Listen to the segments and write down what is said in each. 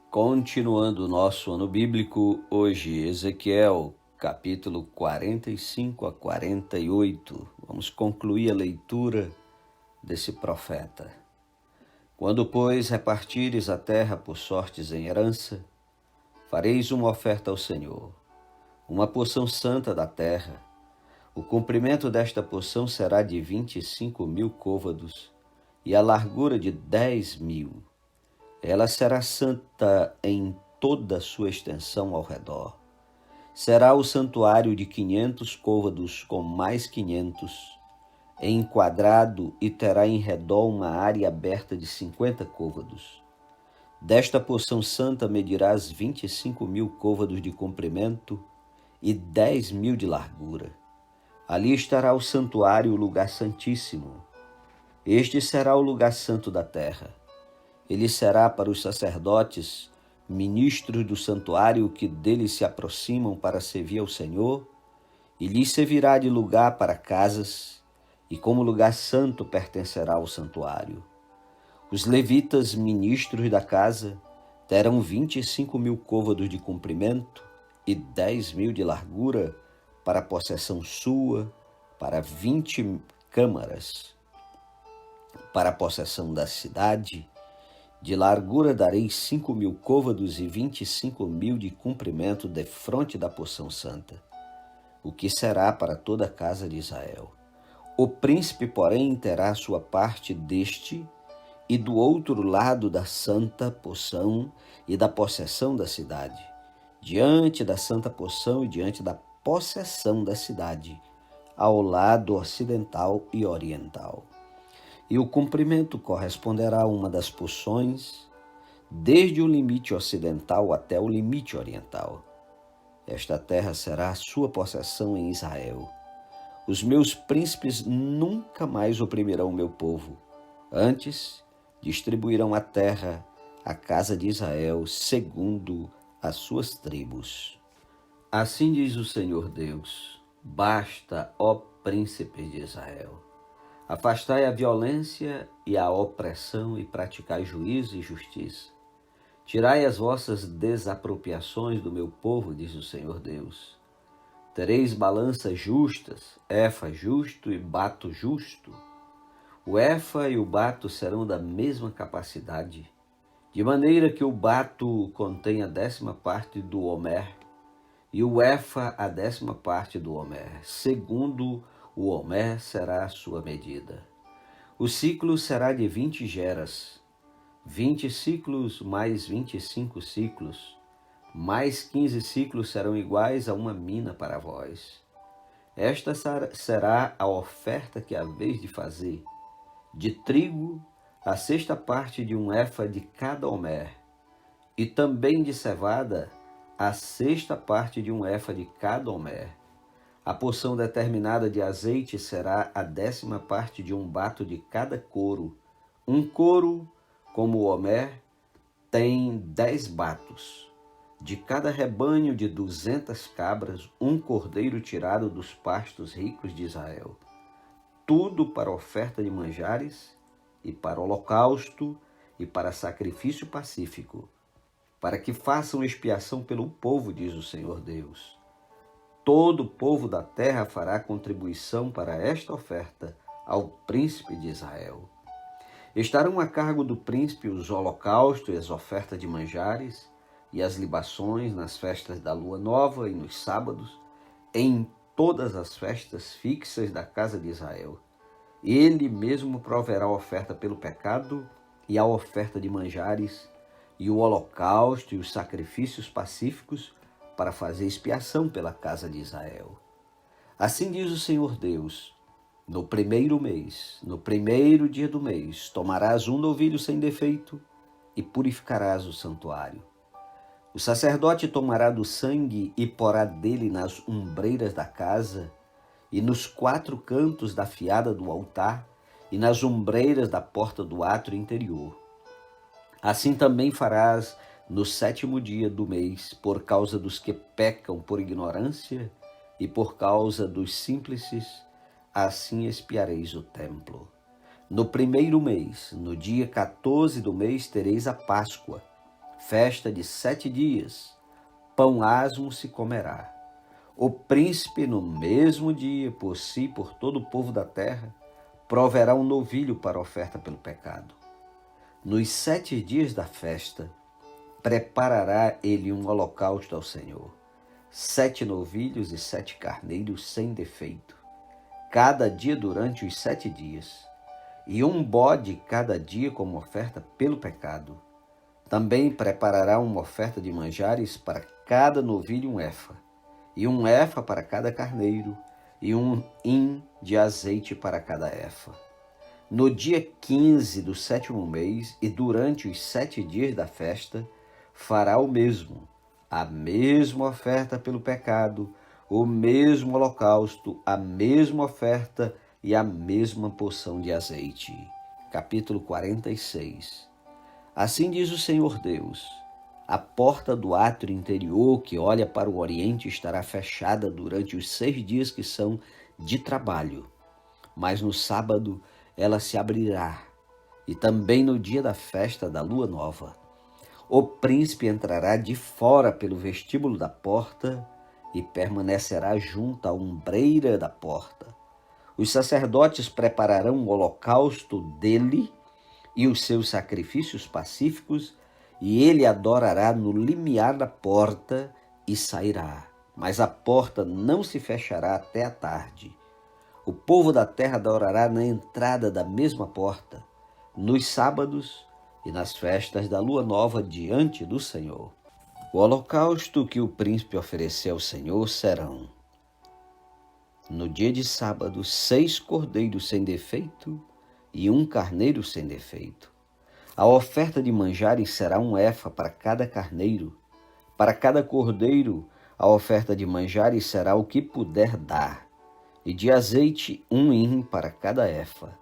Continuando o nosso ano bíblico, hoje Ezequiel, capítulo 45 a 48. Vamos concluir a leitura desse profeta. Quando, pois, repartires a terra por sortes em herança, fareis uma oferta ao Senhor, uma porção santa da terra. O comprimento desta porção será de 25.000 côvados e a largura de 10.000. Ela será santa em toda a sua extensão ao redor. Será o santuário de 500 côvados com mais 500, enquadrado, e terá em redor uma área aberta de 50 côvados. Desta porção santa medirás 25.000 côvados de comprimento e 10.000 de largura. Ali estará o santuário, o lugar santíssimo. Este será o lugar santo da terra. Ele será para os sacerdotes, ministros do santuário que dele se aproximam para servir ao Senhor, e lhes servirá de lugar para casas, e como lugar santo pertencerá ao santuário. Os levitas, ministros da casa, terão 25.000 côvados de comprimento e 10.000 de largura para possessão sua, para 20 câmaras, para a possessão da cidade. De largura darei 5.000 côvados e 25.000 de comprimento defronte da porção santa, o que será para toda a casa de Israel. O príncipe, porém, terá sua parte deste e do outro lado da santa porção e da possessão da cidade, diante da santa porção e diante da possessão da cidade, ao lado ocidental e oriental. E o comprimento corresponderá a uma das porções, desde o limite ocidental até o limite oriental. Esta terra será a sua possessão em Israel. Os meus príncipes nunca mais oprimirão o meu povo. Antes, distribuirão a terra à casa de Israel segundo as suas tribos. Assim diz o Senhor Deus: basta, ó príncipes de Israel. Afastai a violência e a opressão e praticai juízo e justiça. Tirai as vossas desapropriações do meu povo, diz o Senhor Deus. Tereis balanças justas, efa justo e bato justo. O efa e o bato serão da mesma capacidade, de maneira que o bato contém a 10ª parte do homer, e o efa a 10ª parte do homer, segundo o homer será a sua medida. O ciclo será de 20 geras, 20 ciclos mais 25 ciclos, mais 15 ciclos serão iguais a uma mina para vós. Esta será a oferta que haveis de fazer: de trigo, a 6ª parte de um efa de cada homer, e também de cevada, a 6ª parte de um efa de cada homer. A porção determinada de azeite será a 10ª parte de um bato de cada coro. Um coro, como o homer, tem 10 batos. De cada rebanho de 200 cabras, um cordeiro tirado dos pastos ricos de Israel. Tudo para oferta de manjares, e para holocausto, e para sacrifício pacífico, para que façam expiação pelo povo, diz o Senhor Deus. Todo o povo da terra fará contribuição para esta oferta ao príncipe de Israel. Estarão a cargo do príncipe os holocaustos e as ofertas de manjares e as libações nas festas da lua nova e nos sábados, em todas as festas fixas da casa de Israel. Ele mesmo proverá a oferta pelo pecado e a oferta de manjares e o holocausto e os sacrifícios pacíficos para fazer expiação pela casa de Israel. Assim diz o Senhor Deus: no primeiro mês, no primeiro dia do mês, tomarás um novilho sem defeito e purificarás o santuário. O sacerdote tomará do sangue e porá dele nas ombreiras da casa e nos 4 cantos da fiada do altar e nas ombreiras da porta do átrio interior. Assim também farás no 7º dia do mês, por causa dos que pecam por ignorância e por causa dos simples, assim expiareis o templo. No primeiro mês, no dia 14 do mês, tereis a Páscoa, festa de 7 dias, pão asmo se comerá. O príncipe no mesmo dia, por si e por todo o povo da terra, proverá um novilho para oferta pelo pecado. Nos 7 dias da festa, preparará ele um holocausto ao Senhor, 7 novilhos e 7 carneiros sem defeito, cada dia durante os 7 dias, e um bode cada dia como oferta pelo pecado. Também preparará uma oferta de manjares para cada novilho um efa, e um efa para cada carneiro, e um hin de azeite para cada efa. No dia 15 do 7º mês e durante os 7 dias da festa, fará o mesmo, a mesma oferta pelo pecado, o mesmo holocausto, a mesma oferta e a mesma porção de azeite. Capítulo 46. Assim diz o Senhor Deus: a porta do átrio interior que olha para o oriente estará fechada durante os 6 dias que são de trabalho, mas no sábado ela se abrirá, e também no dia da festa da lua nova. O príncipe entrará de fora pelo vestíbulo da porta e permanecerá junto à ombreira da porta. Os sacerdotes prepararão o holocausto dele e os seus sacrifícios pacíficos, e ele adorará no limiar da porta e sairá. Mas a porta não se fechará até a tarde. O povo da terra adorará na entrada da mesma porta, nos sábados e nas festas da lua nova diante do Senhor. O holocausto que o príncipe ofereceu ao Senhor serão, no dia de sábado, 6 cordeiros sem defeito e 1 carneiro sem defeito. A oferta de manjares será 1 efa para cada carneiro. Para cada cordeiro, a oferta de manjares será o que puder dar, e de azeite 1 hin para cada efa.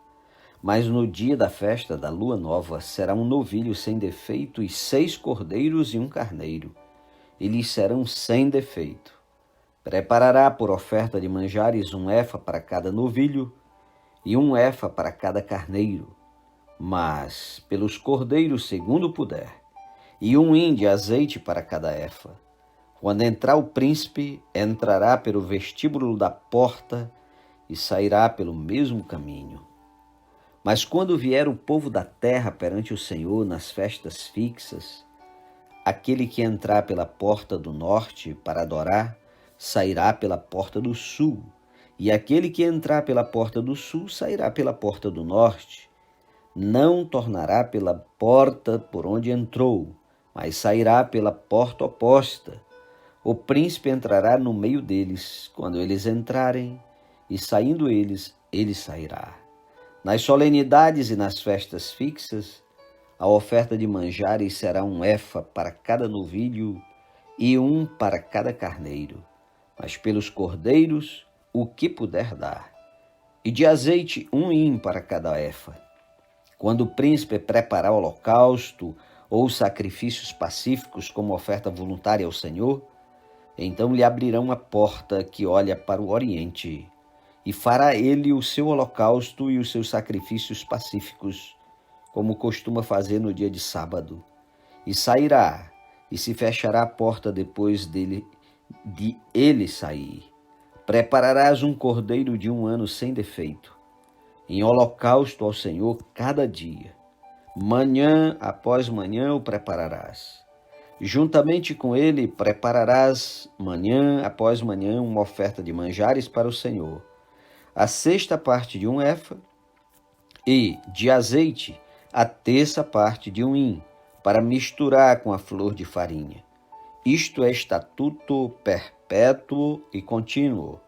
Mas no dia da festa da lua nova será um novilho sem defeito e 6 cordeiros e 1 carneiro. Eles serão sem defeito. Preparará por oferta de manjares 1 efa para cada novilho e 1 efa para cada carneiro, mas pelos cordeiros segundo puder, e 1 hin de azeite para cada efa. Quando entrar o príncipe, entrará pelo vestíbulo da porta e sairá pelo mesmo caminho. Mas quando vier o povo da terra perante o Senhor nas festas fixas, aquele que entrar pela porta do norte para adorar, sairá pela porta do sul, e aquele que entrar pela porta do sul sairá pela porta do norte. Não tornará pela porta por onde entrou, mas sairá pela porta oposta. O príncipe entrará no meio deles, quando eles entrarem, e saindo eles, ele sairá. Nas solenidades e nas festas fixas, a oferta de manjares será 1 efa para cada novilho e 1 para cada carneiro, mas pelos cordeiros o que puder dar, e de azeite 1 hin para cada efa. Quando o príncipe preparar o holocausto ou sacrifícios pacíficos como oferta voluntária ao Senhor, então lhe abrirão a porta que olha para o oriente, e fará ele o seu holocausto e os seus sacrifícios pacíficos, como costuma fazer no dia de sábado, e sairá, e se fechará a porta depois de ele sair. Prepararás um cordeiro de 1 ano sem defeito, em holocausto ao Senhor cada dia. Manhã após manhã o prepararás. Juntamente com ele prepararás manhã após manhã uma oferta de manjares para o Senhor, a 6ª parte de 1 efa, e de azeite a 3ª parte de 1 hin, para misturar com a flor de farinha. Isto é estatuto perpétuo e contínuo.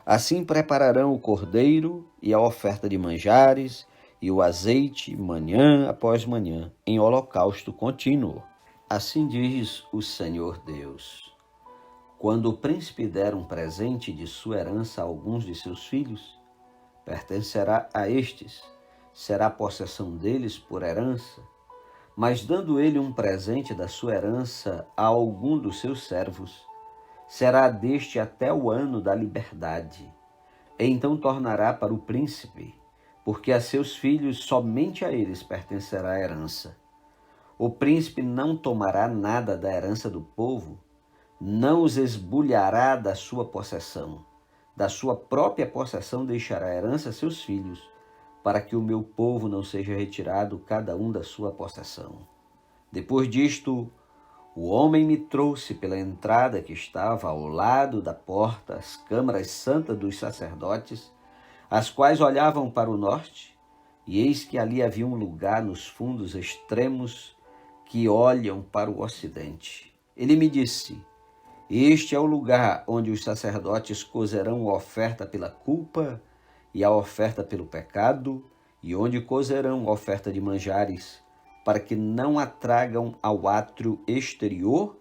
Assim prepararão o cordeiro e a oferta de manjares e o azeite manhã após manhã, em holocausto contínuo. Assim diz o Senhor Deus: quando o príncipe der um presente de sua herança a alguns de seus filhos, pertencerá a estes, será possessão deles por herança. Mas dando ele um presente da sua herança a algum dos seus servos, será deste até o ano da liberdade. E então tornará para o príncipe, porque a seus filhos somente a eles pertencerá a herança. O príncipe não tomará nada da herança do povo, não os esbulhará da sua possessão. Da sua própria possessão deixará a herança a seus filhos, para que o meu povo não seja retirado cada um da sua possessão. Depois disto, o homem me trouxe pela entrada que estava ao lado da porta as câmaras santas dos sacerdotes, as quais olhavam para o norte, e eis que ali havia um lugar nos fundos extremos que olham para o ocidente. Ele me disse: este é o lugar onde os sacerdotes cozerão a oferta pela culpa e a oferta pelo pecado, e onde cozerão a oferta de manjares, para que não a tragam ao átrio exterior,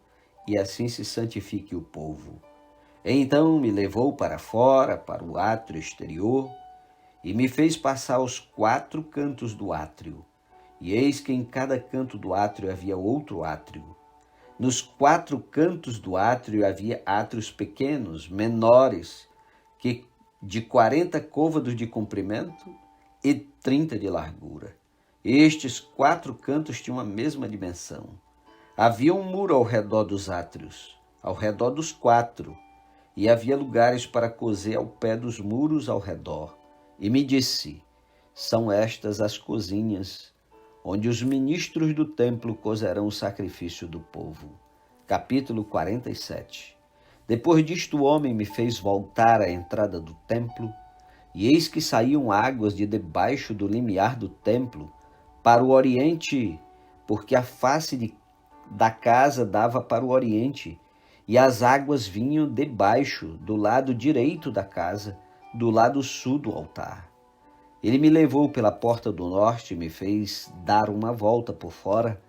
e assim se santifique o povo. Então me levou para fora, para o átrio exterior, e me fez passar aos 4 cantos do átrio. E eis que em cada canto do átrio havia outro átrio. Nos 4 cantos do átrio havia átrios pequenos, menores, que de 40 côvados de comprimento e 30 de largura. Estes 4 cantos tinham a mesma dimensão. Havia um muro ao redor dos átrios, ao redor dos 4, e havia lugares para cozer ao pé dos muros ao redor. E me disse: são estas as cozinhas, onde os ministros do templo cozerão o sacrifício do povo. Capítulo 47. Depois disto o homem me fez voltar à entrada do templo, e eis que saíam águas de debaixo do limiar do templo para o oriente, porque a face da casa dava para o oriente, e as águas vinham debaixo, do lado direito da casa, do lado sul do altar. Ele me levou pela porta do norte e me fez dar uma volta por fora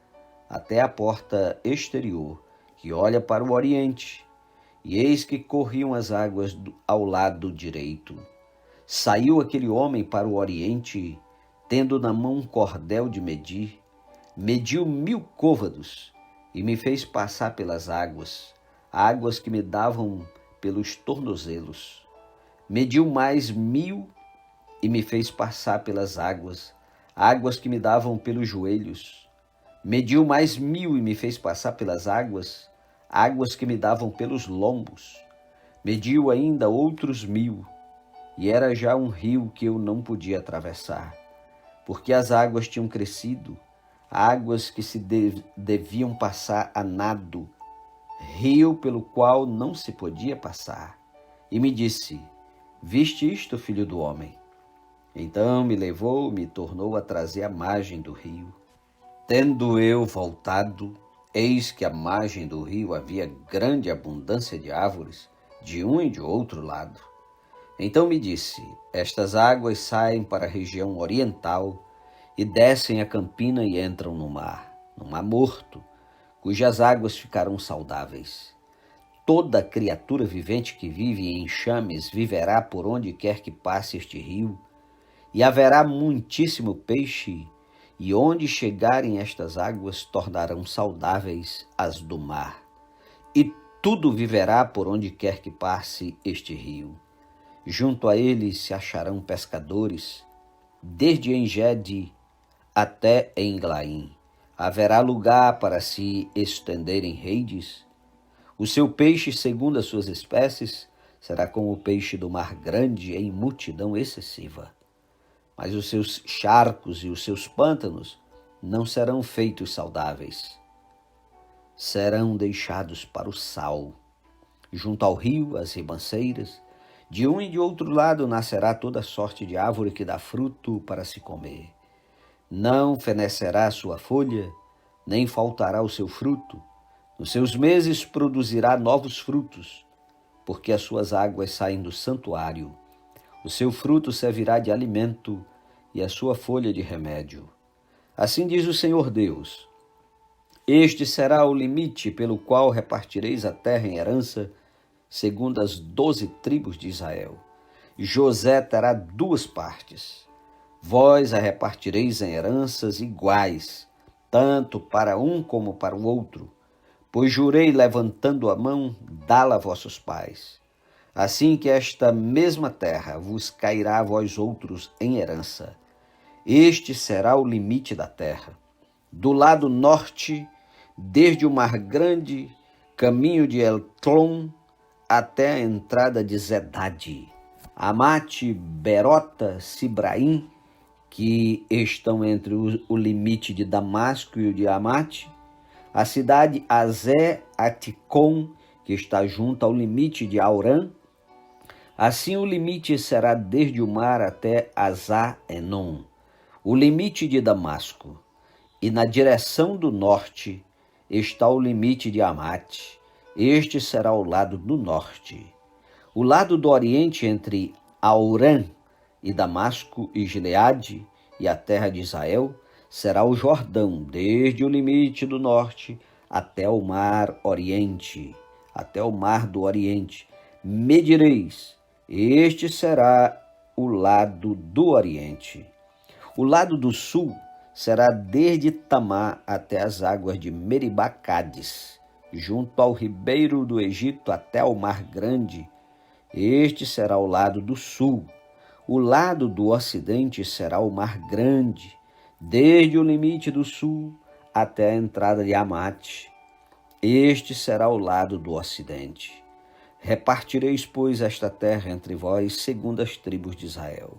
até a porta exterior, que olha para o oriente, e eis que corriam as águas ao lado direito. Saiu aquele homem para o oriente, tendo na mão um cordel de medir, mediu 1000 côvados, e me fez passar pelas águas, águas que me davam pelos tornozelos. Mediu mais 1000 e me fez passar pelas águas, águas que me davam pelos joelhos. Mediu mais 1000 e me fez passar pelas águas, águas que me davam pelos lombos. Mediu ainda outros 1000, e era já um rio que eu não podia atravessar, porque as águas tinham crescido, águas que se deviam passar a nado, rio pelo qual não se podia passar. E me disse: viste isto, filho do homem? Então me levou e me tornou a trazer à margem do rio. Tendo eu voltado, eis que à margem do rio havia grande abundância de árvores, de um e de outro lado. Então me disse: estas águas saem para a região oriental e descem a campina e entram no mar morto, cujas águas ficarão saudáveis. Toda criatura vivente que vive em enxames viverá por onde quer que passe este rio, e haverá muitíssimo peixe, e onde chegarem estas águas tornarão saudáveis as do mar. E tudo viverá por onde quer que passe este rio. Junto a ele se acharão pescadores, desde En-Gedi até Englaim. Haverá lugar para se estenderem redes. O seu peixe, segundo as suas espécies, será como o peixe do mar grande em multidão excessiva. Mas os seus charcos e os seus pântanos não serão feitos saudáveis. Serão deixados para o sal. Junto ao rio, as ribanceiras, de um e de outro lado nascerá toda sorte de árvore que dá fruto para se comer. Não fenecerá a sua folha, nem faltará o seu fruto. Nos seus meses produzirá novos frutos, porque as suas águas saem do santuário. O seu fruto servirá de alimento e a sua folha de remédio. Assim diz o Senhor Deus: este será o limite pelo qual repartireis a terra em herança, segundo as 12 tribos de Israel. José terá 2 partes. Vós a repartireis em heranças iguais, tanto para um como para o outro, pois jurei, levantando a mão, dá-la a vossos pais. Assim que esta mesma terra vos cairá a vós outros em herança. Este será o limite da terra. do lado norte, desde o Mar Grande, caminho de Eltlon, até a entrada de Zedade, Amate, Berota, Sibraim, que estão entre o limite de Damasco e o de Amate, a cidade Azé Aticom, que está junto ao limite de Aurã. Assim o limite será desde o mar até Azá-Enon, o limite de Damasco, e na direção do norte está o limite de Amate. Este será o lado do norte. O lado do oriente entre Aurã e Damasco e Gileade e a terra de Israel será o Jordão, desde o limite do norte até o mar oriente, até o mar do oriente. Medireis, este será o lado do oriente. O lado do sul será desde Tamar até as águas de Meribá-Cádiz, junto ao ribeiro do Egito até o Mar Grande. Este será o lado do sul. O lado do ocidente será o Mar Grande, desde o limite do sul até a entrada de Amate. Este será o lado do ocidente. Repartireis, pois, esta terra entre vós, segundo as tribos de Israel.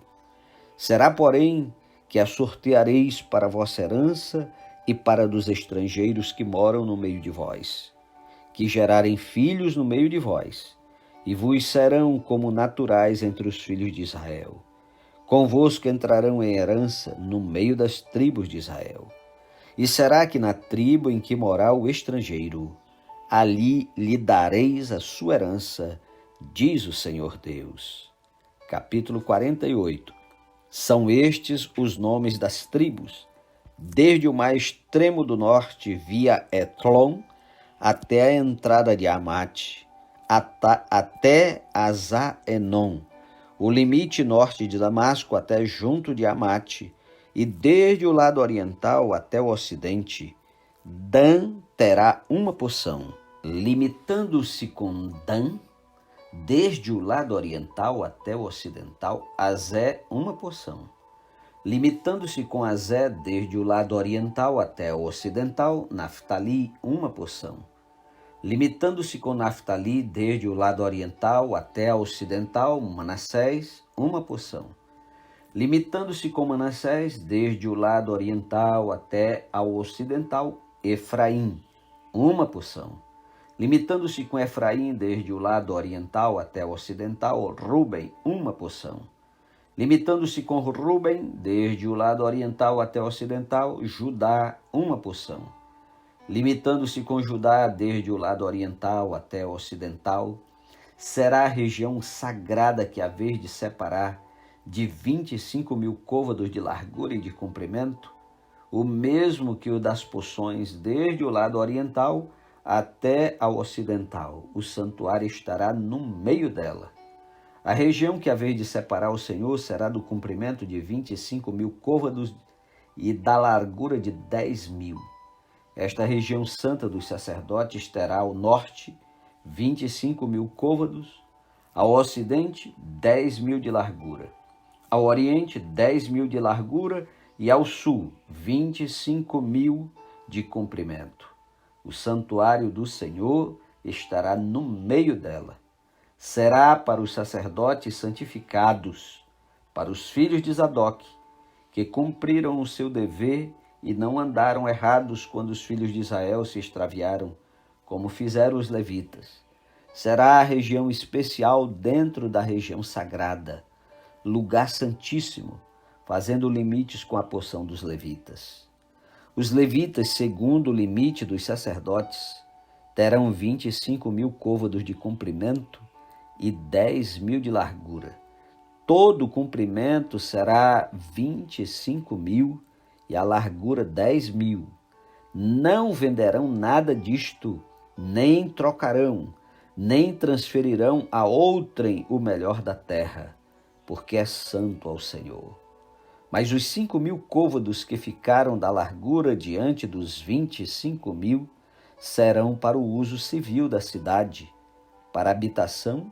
Será, porém, que a sorteareis para a vossa herança e para dos estrangeiros que moram no meio de vós, que gerarem filhos no meio de vós, e vos serão como naturais entre os filhos de Israel. Convosco entrarão em herança no meio das tribos de Israel. E será que na tribo em que morar o estrangeiro, ali lhe dareis a sua herança, diz o Senhor Deus. Capítulo 48. São estes os nomes das tribos, desde o mais extremo do norte, via Etlon, até a entrada de Amate, até Azá-Enon, o limite norte de Damasco até junto de Amate, e desde o lado oriental até o ocidente. Dan terá uma porção, limitando-se com Dan, desde o lado oriental até o ocidental, Azé uma porção. Limitando-se com Azé desde o lado oriental até o ocidental, Naftali uma porção. Limitando-se com Naftali desde o lado oriental até o ocidental, Manassés uma porção. Limitando-se com Manassés desde o lado oriental até ao ocidental, Efraim uma porção. Limitando-se com Efraim desde o lado oriental até o ocidental, Ruben uma porção. Limitando-se com Ruben desde o lado oriental até o ocidental, Judá uma porção. Limitando-se com Judá desde o lado oriental até o ocidental, será a região sagrada que haver de separar de 25.000 côvados de largura e de comprimento, o mesmo que o das porções desde o lado oriental até ao ocidental. O santuário estará no meio dela. A região que haver de separar o Senhor será do comprimento de 25.000 côvados e da largura de 10.000. Esta região santa dos sacerdotes terá ao norte 25.000 côvados, ao ocidente 10.000 de largura, ao oriente 10.000 de largura e ao sul 25.000 de comprimento. O santuário do Senhor estará no meio dela. Será para os sacerdotes santificados, para os filhos de Zadok, que cumpriram o seu dever e não andaram errados quando os filhos de Israel se extraviaram, como fizeram os levitas. Será a região especial dentro da região sagrada, lugar santíssimo, fazendo limites com a porção dos levitas. Os levitas, segundo o limite dos sacerdotes, terão 25.000 côvados de comprimento e 10.000 de largura. Todo o comprimento será 25.000 e a largura 10.000. Não venderão nada disto, nem trocarão, nem transferirão a outrem o melhor da terra, porque é santo ao Senhor. Mas os 5.000 côvados que ficaram da largura diante dos 25.000 serão para o uso civil da cidade, para habitação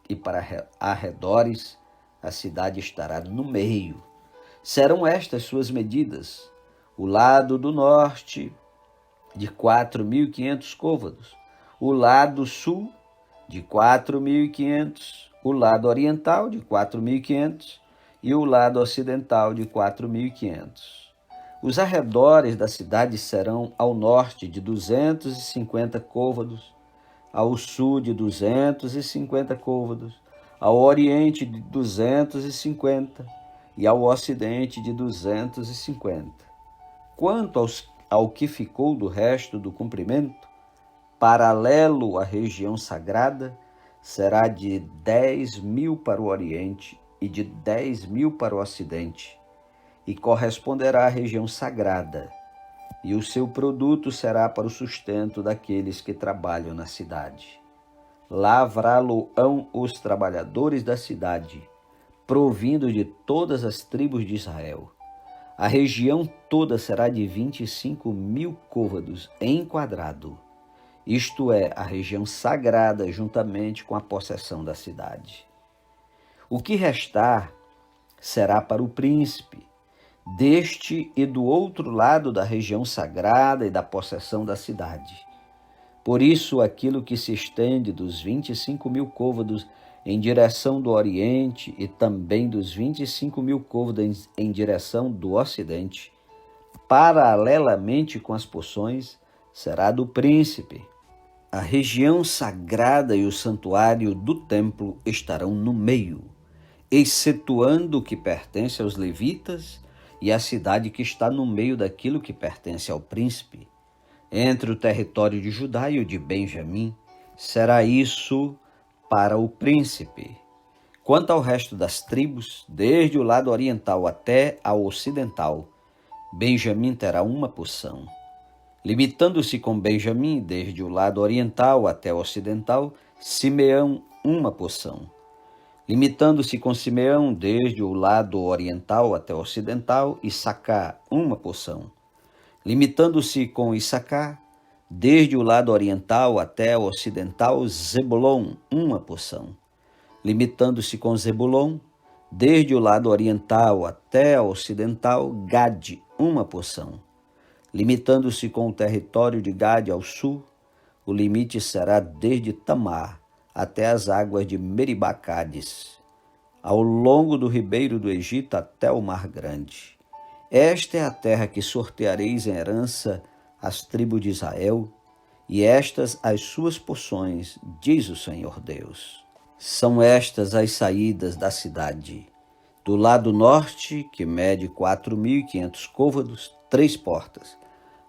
e para arredores. A cidade estará no meio. Serão estas suas medidas. o lado do norte de 4.500 côvados, o lado sul de 4.500, o lado oriental de 4.500 e o lado ocidental de 4.500. Os arredores da cidade serão ao norte de 250 côvados, ao sul de 250 côvados, ao oriente de 250 e ao ocidente de 250. Quanto ao que ficou do resto do comprimento, paralelo à região sagrada, será de 10.000 para o oriente e de 10.000 para o ocidente, e corresponderá à região sagrada, e o seu produto será para o sustento daqueles que trabalham na cidade. Lavrá-lo-ão os trabalhadores da cidade, provindo de todas as tribos de Israel. A região toda será de 25.000 côvados em quadrado, isto é, a região sagrada juntamente com a possessão da cidade. O que restar será para o príncipe, deste e do outro lado da região sagrada e da possessão da cidade. Por isso, aquilo que se estende dos 25.000 côvados em direção do oriente e também dos 25.000 côvados em direção do ocidente, paralelamente com as porções, será do príncipe. A região sagrada e o santuário do templo estarão no meio, excetuando o que pertence aos levitas e a cidade que está no meio daquilo que pertence ao príncipe. Entre o território de Judá e o de Benjamim, será isso para o príncipe. Quanto ao resto das tribos, desde o lado oriental até ao ocidental, Benjamim terá uma porção. Limitando-se com Benjamim, desde o lado oriental até o ocidental, Simeão, uma porção. Limitando-se com Simeão, desde o lado oriental até o ocidental, Issacar, uma porção. Limitando-se com Issacar, desde o lado oriental até o ocidental, Zebulon, uma porção. Limitando-se com Zebulon, desde o lado oriental até o ocidental, Gade, uma porção. Limitando-se com o território de Gade ao sul, o limite será desde Tamar até as águas de Meribá-Cádiz, ao longo do ribeiro do Egito até o Mar Grande. Esta é a terra que sorteareis em herança às tribos de Israel, e estas as suas porções, diz o Senhor Deus. São estas as saídas da cidade. Do lado norte, que mede 4.500 côvados, 3 portas.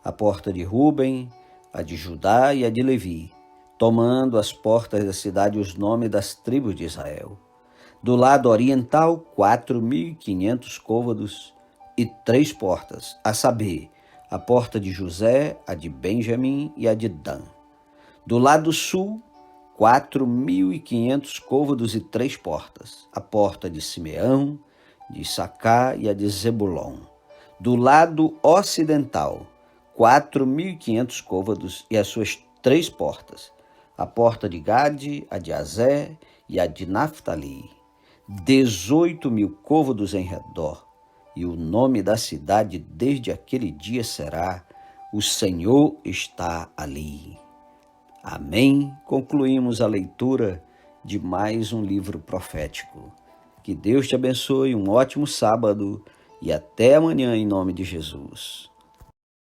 A porta de Ruben, a de Judá e a de Levi, tomando as portas da cidade os nomes das tribos de Israel. Do lado oriental, 4.500 côvados e 3 portas, a saber, a porta de José, a de Benjamim e a de Dan. Do lado sul, 4.500 côvados e 3 portas, a porta de Simeão, de Issacar e a de Zebulon. Do lado ocidental, 4.500 côvados e as suas 3 portas, a porta de Gade, a de Azer e a de Naftali. 18.000 côvados em redor, e o nome da cidade desde aquele dia será: o Senhor está ali. Amém. Concluímos a leitura de mais um livro profético. Que Deus te abençoe, um ótimo sábado e até amanhã em nome de Jesus.